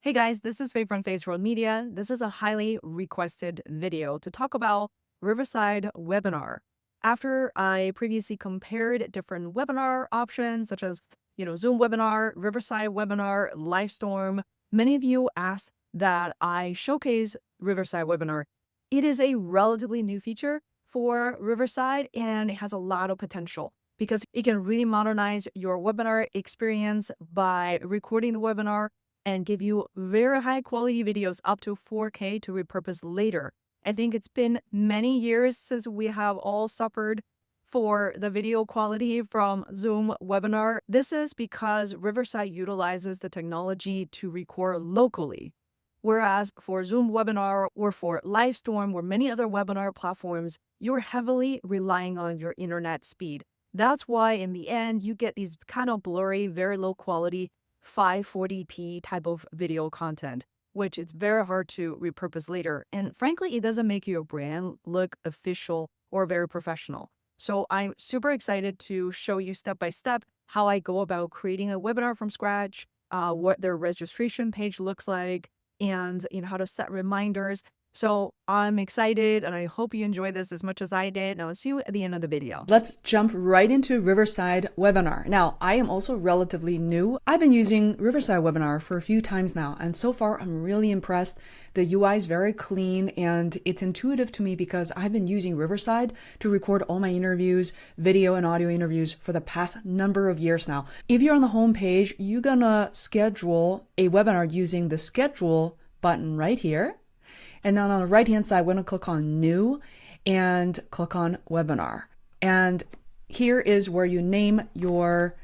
Hey guys, this is Faye from Feisworld Media. This is a highly requested video to talk about Riverside Webinar. After I previously compared different webinar options such as, Zoom Webinar, Riverside Webinar, Livestorm, many of you asked that I showcase Riverside Webinar. It is a relatively new feature for Riverside and it has a lot of potential because it can really modernize your webinar experience by recording the webinar and give you very high quality videos up to 4K to repurpose later. I think it's been many years since we have all suffered for the video quality from Zoom webinar. This is because Riverside utilizes the technology to record locally. Whereas for Zoom webinar or for Livestorm or many other webinar platforms, you're heavily relying on your internet speed. That's why in the end, you get these kind of blurry, very low quality 540p type of video content, which is very hard to repurpose later. And frankly, it doesn't make your brand look official or very professional. So I'm super excited to show you step by step how I go about creating a webinar from scratch, what their registration page looks like, and how to set reminders. So I'm excited and I hope you enjoy this as much as I did. And I'll see you at the end of the video. Let's jump right into Riverside Webinar. Now, I am also relatively new. I've been using Riverside Webinar for a few times now, and so far I'm really impressed. The UI is very clean and it's intuitive to me because I've been using Riverside to record all my interviews, video and audio interviews for the past number of years now. If you're on the home page, you're gonna schedule a webinar using the schedule button right here. And then on the right-hand side, we're going to click on New and click on Webinar. And here is where you name your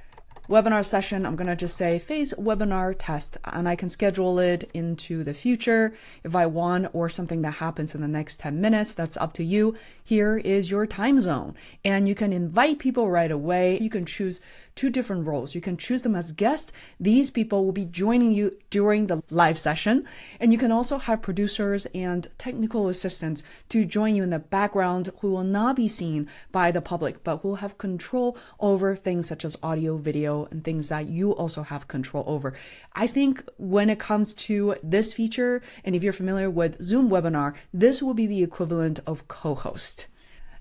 webinar session. I'm going to just say Phase Webinar Test, and I can schedule it into the future if I want, or something that happens in the next 10 minutes. That's up to you. Here is your time zone, and you can invite people right away. You can choose two different roles. You can choose them as guests. These people will be joining you during the live session. And you can also have producers and technical assistants to join you in the background who will not be seen by the public, but who will have control over things such as audio, video, and things that you also have control over. I think when it comes to this feature, and if you're familiar with Zoom Webinar, this will be the equivalent of co-host.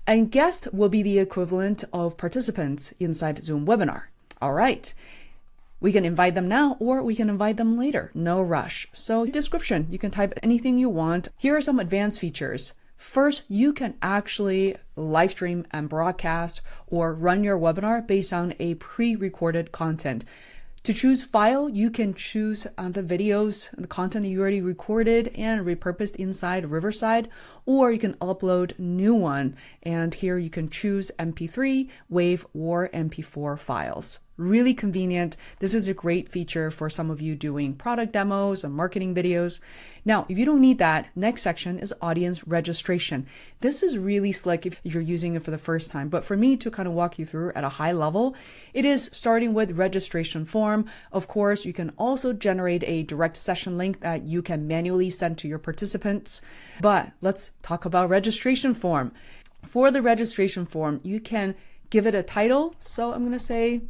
And guest will be the equivalent of participants inside Zoom Webinar. All right. We can invite them now or we can invite them later. No rush. So description, you can type anything you want. Here are some advanced features. First, you can actually live stream and broadcast or run your webinar based on a pre-recorded content. To choose file, you can choose the videos, the content that you already recorded and repurposed inside Riverside, or you can upload new one. And here you can choose MP3, WAV, or MP4 files. Really convenient. This is a great feature for some of you doing product demos and marketing videos. Now, if you don't need that, next section is audience registration. This is really slick if you're using it for the first time, but for me to kind of walk you through at a high level, it is starting with registration form. Of course, you can also generate a direct session link that you can manually send to your participants. But let's talk about registration form. For the registration form, you can give it a title. So I'm going to say,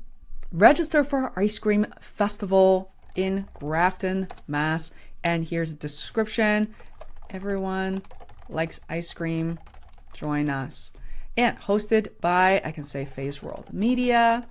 register for Ice Cream Festival in Grafton, Mass. And here's a description. Everyone likes ice cream. Join us. And hosted by, I can say Feisworld Media.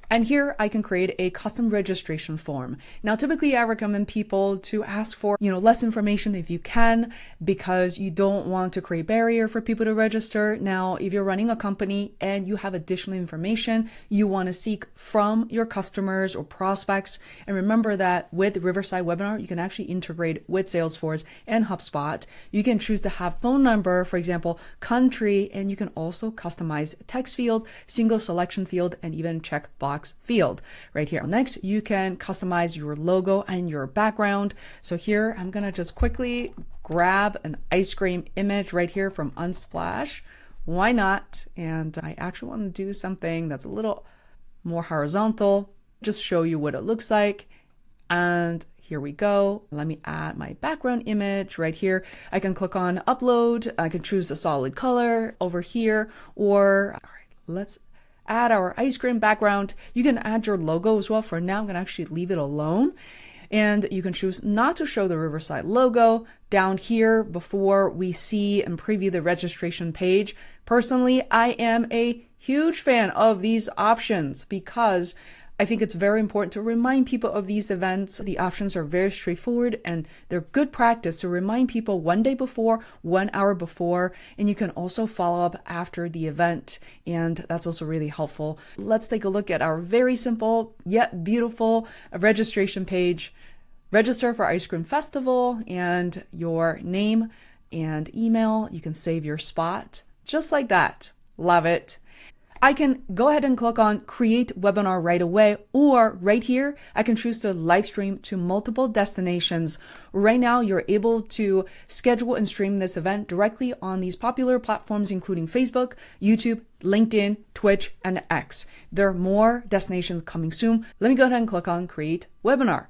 And here I can create a custom registration form. Now, typically I recommend people to ask for, less information if you can, because you don't want to create barrier for people to register. Now, if you're running a company and you have additional information you want to seek from your customers or prospects, and remember that with Riverside Webinar, you can actually integrate with Salesforce and HubSpot. You can choose to have phone number, for example, country, and you can also customize text field, single selection field, and even checkbox field right here. Next, you can customize your logo and your background. So here, I'm going to just quickly grab an ice cream image right here from Unsplash. Why not? And I actually want to do something that's a little more horizontal, just show you what it looks like. And here we go. Let me add my background image right here. I can click on upload. I can choose a solid color over here, or all right, let's add our ice cream background. You can add your logo as well. For now, I'm going to actually leave it alone. And you can choose not to show the Riverside logo down here before we see and preview the registration page. Personally, I am a huge fan of these options because I think it's very important to remind people of these events. The options are very straightforward and they're good practice to remind people 1 day before, 1 hour before, and you can also follow up after the event. And that's also really helpful. Let's take a look at our very simple yet beautiful registration page. Register for Ice Cream Festival and your name and email. You can save your spot just like that. Love it. I can go ahead and click on create webinar right away, or right here, I can choose to live stream to multiple destinations. Right now, you're able to schedule and stream this event directly on these popular platforms, including Facebook, YouTube, LinkedIn, Twitch, and X. There are more destinations coming soon. Let me go ahead and click on create webinar.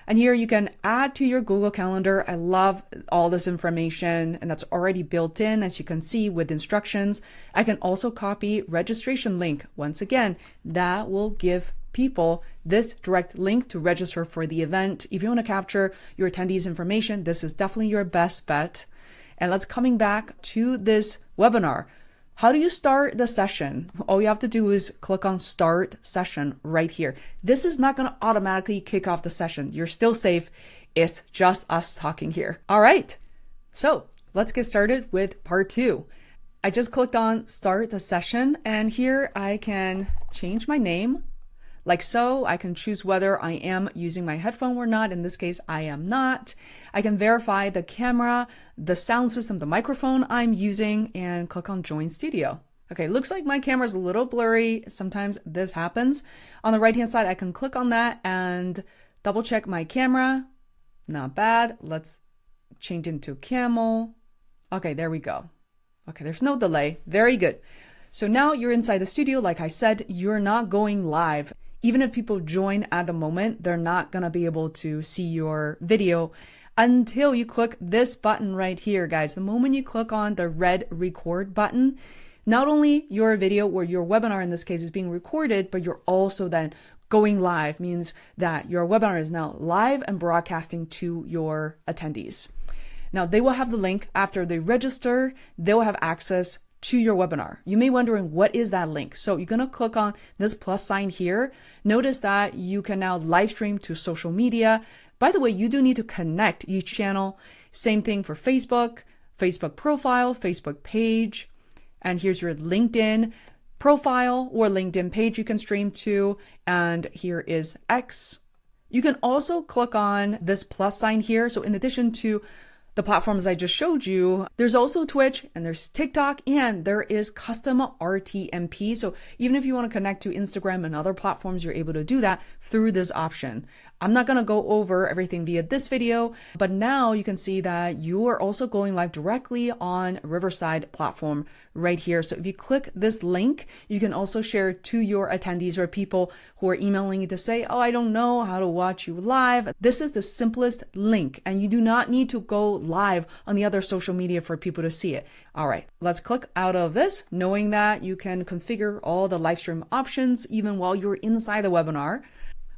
And here you can add to your Google Calendar. I love all this information, and that's already built in, as you can see, with instructions. I can also copy registration link. Once again, that will give people this direct link to register for the event. If you want to capture your attendees' information, this is definitely your best bet. And let's coming back to this webinar. How do you start the session? All you have to do is click on Start Session right here. This is not going to automatically kick off the session. You're still safe. It's just us talking here. All right. So let's get started with part 2. I just clicked on Start the Session, and here I can change my name. Like so, I can choose whether I am using my headphone or not. In this case, I am not. I can verify the camera, the sound system, the microphone I'm using, and click on Join Studio. Okay, looks like my camera's a little blurry. Sometimes this happens. On the right-hand side, I can click on that and double check my camera. Not bad. Let's change into camel. Okay, there we go. Okay, there's no delay. Very good. So now you're inside the studio. Like I said, you're not going live. Even if people join at the moment, they're not going to be able to see your video until you click this button right here, guys. The moment you click on the red record button, not only your video or your webinar in this case is being recorded, but you're also then going live, means that your webinar is now live and broadcasting to your attendees. Now, they will have the link after they register. They will have access to your webinar. You may be wondering, what is that link? So you're going to click on this plus sign here. Notice that you can now live stream to social media. By the way, you do need to connect each channel. Same thing for Facebook, Facebook profile, Facebook page. And here's your LinkedIn profile or LinkedIn page you can stream to. And here is X. You can also click on this plus sign here. So in addition to the platforms I just showed you, there's also Twitch and there's TikTok and there is custom RTMP. So even if you want to connect to Instagram and other platforms, you're able to do that through this option. I'm not going to go over everything via this video, but now you can see that you are also going live directly on Riverside platform right here. So if you click this link, you can also share to your attendees or people who are emailing you to say, oh, I don't know how to watch you live. This is the simplest link, and you do not need to go live on the other social media for people to see it. All right, let's click out of this, knowing that you can configure all the live stream options even while you're inside the webinar.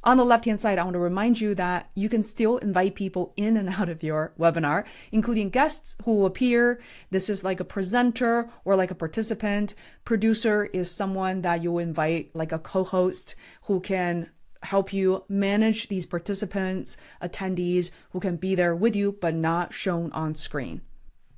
On the left-hand side, I want to remind you that you can still invite people in and out of your webinar, including guests who will appear. This is like a presenter or like a participant. Producer is someone that you'll invite, like a co-host who can help you manage these participants, attendees who can be there with you but not shown on screen.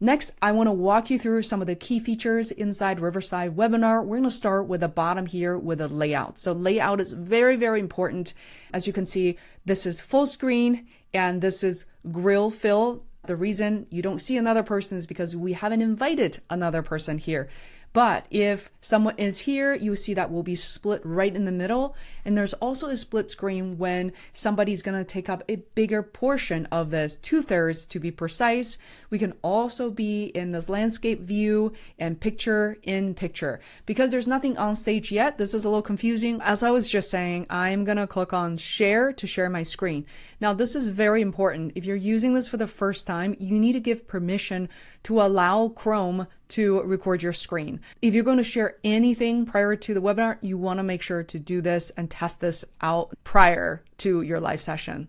Next, I want to walk you through some of the key features inside Riverside Webinar. We're going to start with the bottom here with a layout. So layout is very, very important. As you can see, this is full screen and this is grill fill. The reason you don't see another person is because we haven't invited another person here. But if someone is here, you see that will be split right in the middle. And there's also a split screen when somebody's going to take up a bigger portion of this, 2/3 to be precise. We can also be in this landscape view and picture in picture. Because there's nothing on stage yet, this is a little confusing. As I was just saying, I'm going to click on share to share my screen. Now, this is very important. If you're using this for the first time, you need to give permission to allow Chrome to record your screen. If you're going to share anything prior to the webinar, you want to make sure to do this and test this out prior to your live session.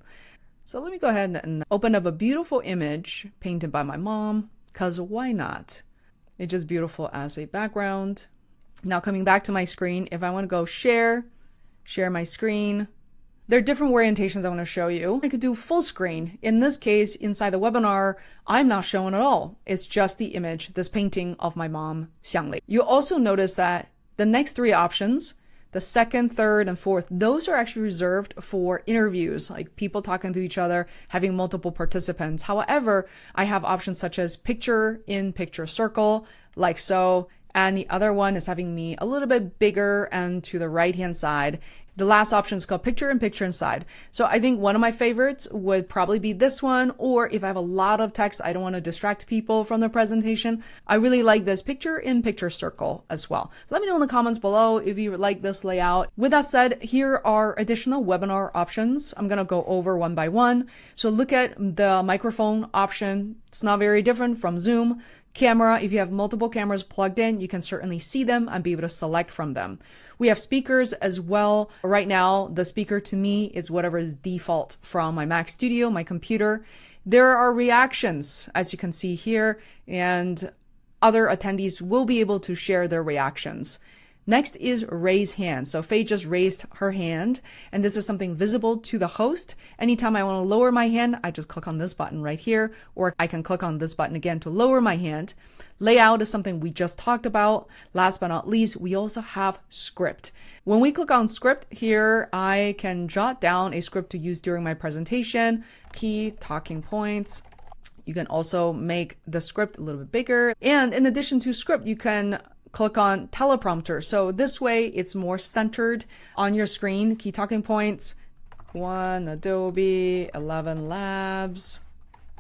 So let me go ahead and open up a beautiful image painted by my mom, because why not? It's just beautiful as a background. Now coming back to my screen, if I want to go share my screen, there are different orientations I want to show you. I could do full screen. In this case, inside the webinar, I'm not showing at all. It's just the image, this painting of my mom, Xianglei. You also notice that the next three options, the second, third, and fourth, those are actually reserved for interviews, like people talking to each other, having multiple participants. However, I have options such as picture-in-picture circle, like so, and the other one is having me a little bit bigger and to the right-hand side. The last option is called picture-in-picture inside. So I think one of my favorites would probably be this one, or if I have a lot of text, I don't want to distract people from the presentation, I really like this picture-in-picture circle as well. Let me know in the comments below if you like this layout. With that said, here are additional webinar options. I'm going to go over one by one. So look at the microphone option. It's not very different from Zoom. Camera, if you have multiple cameras plugged in, you can certainly see them and be able to select from them. We have speakers as well. Right now, the speaker to me is whatever is default from my Mac Studio, my computer. There are reactions, as you can see here, and other attendees will be able to share their reactions. Next is raise hand. So Faye just raised her hand, and this is something visible to the host. Anytime I want to lower my hand, I just click on this button right here, or I can click on this button again to lower my hand. Layout is something we just talked about. Last but not least, we also have script. When we click on script here, I can jot down a script to use during my presentation, key talking points. You can also make the script a little bit bigger. And in addition to script, you can click on Teleprompter. So this way it's more centered on your screen. Key talking points, 1 Adobe, 11 Labs,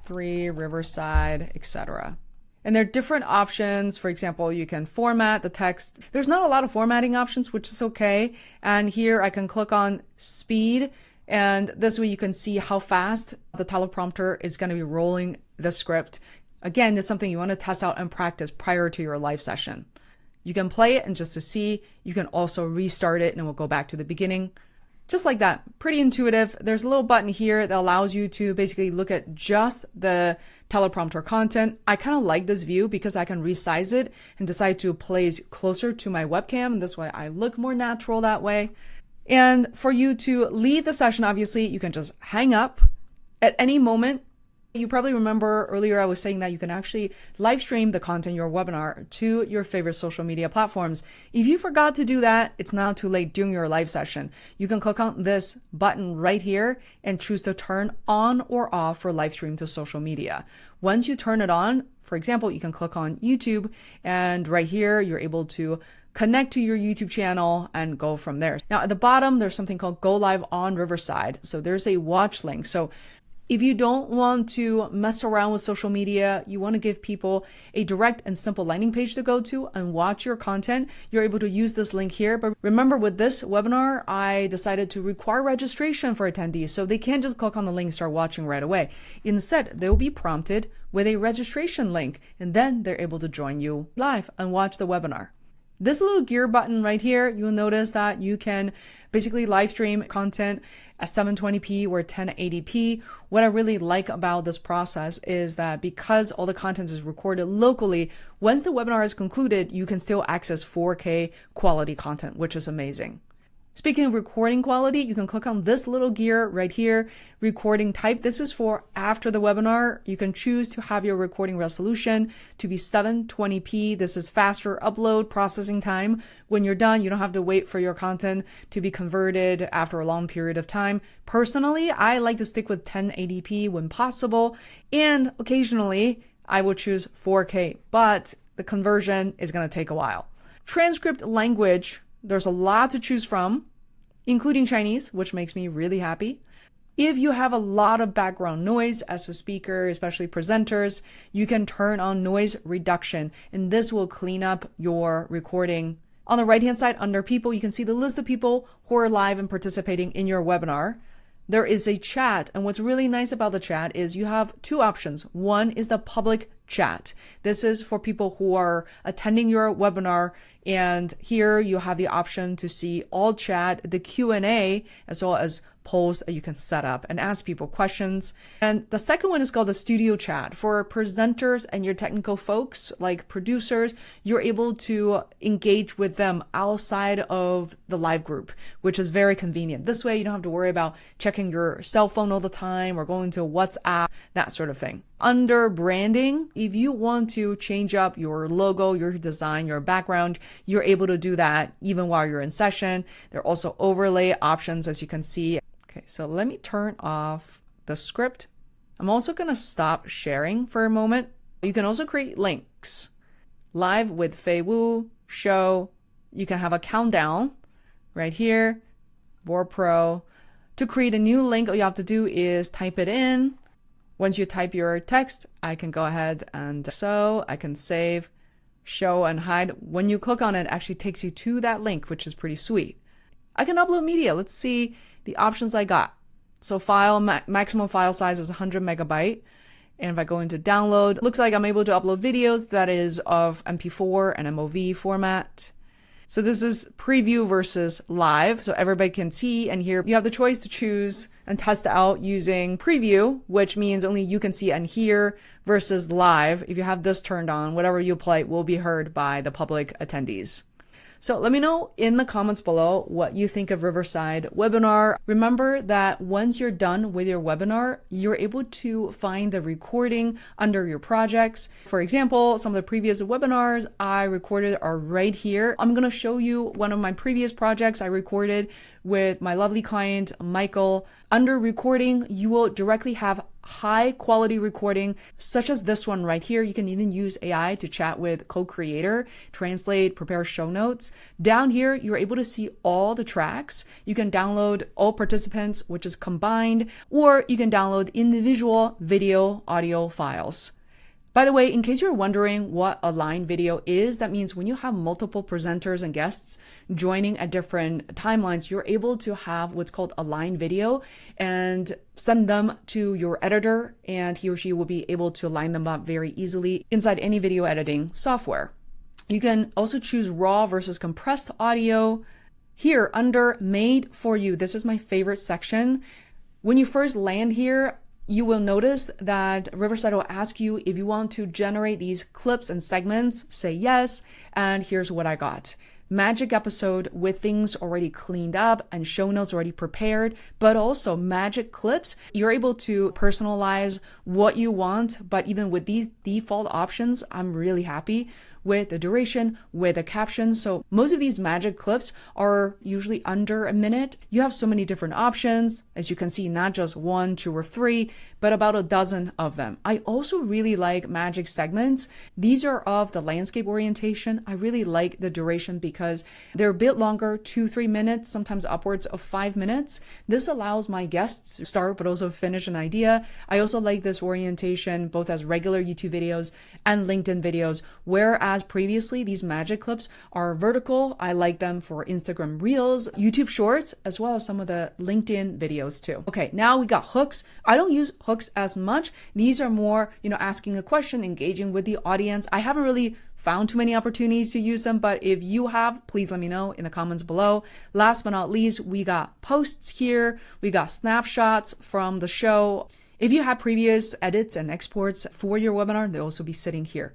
3 Riverside, etc. And there are different options. For example, you can format the text. There's not a lot of formatting options, which is okay. And here I can click on speed. And this way you can see how fast the teleprompter is going to be rolling the script. Again, it's something you want to test out and practice prior to your live session. You can play it and just to see, you can also restart it and it will go back to the beginning. Just like that, pretty intuitive. There's a little button here that allows you to basically look at just the teleprompter content. I kind of like this view because I can resize it and decide to place closer to my webcam. And this way I look more natural that way. And for you to leave the session, obviously, you can just hang up at any moment. You probably remember earlier I was saying that you can actually live stream the content, your webinar, to your favorite social media platforms. If you forgot to do that, it's now too late during your live session. You can click on this button right here and choose to turn on or off for live stream to social media. Once you turn it on, for example, you can click on YouTube, and right here, you're able to connect to your YouTube channel and go from there. Now at the bottom, there's something called Go Live on Riverside. So there's a watch link. So if you don't want to mess around with social media, you want to give people a direct and simple landing page to go to and watch your content, you're able to use this link here. But remember, with this webinar, I decided to require registration for attendees, so they can't just click on the link and start watching right away. Instead, they'll be prompted with a registration link, and then they're able to join you live and watch the webinar. This little gear button right here, you'll notice that you can basically live stream content at 720p or 1080p. What I really like about this process is that because all the content is recorded locally, once the webinar is concluded, you can still access 4K quality content, which is amazing. Speaking of recording quality, you can click on this little gear right here, recording type. This is for after the webinar. You can choose to have your recording resolution to be 720p. This is faster upload processing time. When you're done, you don't have to wait for your content to be converted after a long period of time. Personally, I like to stick with 1080p when possible, and occasionally I will choose 4K, but the conversion is going to take a while. Transcript language. There's a lot to choose from, including Chinese, which makes me really happy. If you have a lot of background noise as a speaker, especially presenters, you can turn on noise reduction, and this will clean up your recording. On the right-hand side, under people, you can see the list of people who are live and participating in your webinar. There is a chat, and what's really nice about the chat is you have two options. One is the public chat. This is for people who are attending your webinar, and here you have the option to see all chat, the Q&A, as well as polls that you can set up and ask people questions. And the second one is called the studio chat. For presenters and your technical folks, like producers, you're able to engage with them outside of the live group, which is very convenient. This way, you don't have to worry about checking your cell phone all the time or going to WhatsApp, that sort of thing. Under branding, if you want to change up your logo, your design, your background, you're able to do that even while you're in session. There are also overlay options, as you can see. Okay, so let me turn off the script. I'm also going to stop sharing for a moment. You can also create links. Live with Fei Wu, show. You can have a countdown right here, Board Pro. To create a new link, all you have to do is type it in. Once you type your text, I can go ahead and so I can save, show, and hide. When you click on it, it actually takes you to that link, which is pretty sweet. I can upload media. Let's see the options I got. So maximum file size is 100 megabyte. And if I go into download, looks like I'm able to upload videos that is of MP4 and MOV format. So this is preview versus live, so everybody can see and hear. You have the choice to choose and test out using preview, which means only you can see and hear, versus live. If you have this turned on, whatever you play will be heard by the public attendees. So let me know in the comments below what you think of Riverside Webinar. Remember that once you're done with your webinar, you're able to find the recording under your projects. For example, some of the previous webinars I recorded are right here. I'm going to show you one of my previous projects I recorded with my lovely client, Michael. Under recording, you will directly have high quality recording, such as this one right here. You can even use AI to chat with co-creator, translate, prepare show notes. Down here, you're able to see all the tracks. You can download all participants, which is combined, or you can download individual video, audio files. By the way, in case you're wondering what a line video is, that means when you have multiple presenters and guests joining at different timelines, you're able to have what's called a line video and send them to your editor, and he or she will be able to line them up very easily inside any video editing software. You can also choose raw versus compressed audio. Here under Made for You, this is my favorite section. When you first land here, you will notice that Riverside will ask you if you want to generate these clips and segments, say yes, and here's what I got. Magic episode with things already cleaned up and show notes already prepared, but also magic clips. You're able to personalize what you want, but even with these default options, I'm really happy with the duration, with the caption. So most of these magic clips are usually under a minute. You have so many different options. As you can see, not just 1, 2, or 3, but about a dozen of them. I also really like magic segments. These are of the landscape orientation. I really like the duration because they're a bit longer, 2-3 minutes, sometimes upwards of 5 minutes. This allows my guests to start but also finish an idea. I also like this orientation both as regular YouTube videos and LinkedIn videos, whereas previously these magic clips are vertical. I like them for Instagram Reels, YouTube Shorts, as well as some of the LinkedIn videos too. Okay, now we got hooks. I don't use hooks as much. These are more, asking a question, engaging with the audience. I haven't really found too many opportunities to use them, but if you have, please let me know in the comments below. Last but not least, we got posts here. We got snapshots from the show. If you have previous edits and exports for your webinar, they'll also be sitting here.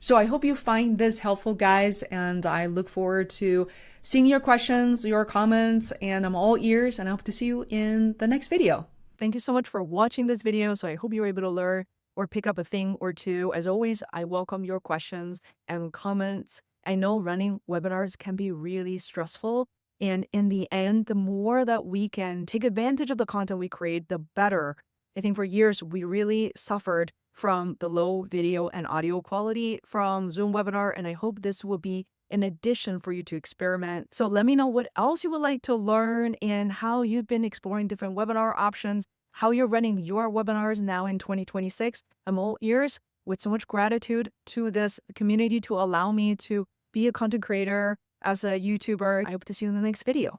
So I hope you find this helpful, guys, and I look forward to seeing your questions, your comments, and I'm all ears, and I hope to see you in the next video. Thank you so much for watching this video. So I hope you were able to learn or pick up a thing or two. As always, I welcome your questions and comments. I know running webinars can be really stressful. And in the end, the more that we can take advantage of the content we create, the better. I think for years, we really suffered from the low video and audio quality from Zoom webinar. And I hope this will be an addition for you to experiment. So let me know what else you would like to learn and how you've been exploring different webinar options, how you're running your webinars now in 2026. I'm all ears. With so much gratitude to this community to allow me to be a content creator as a YouTuber. I hope to see you in the next video.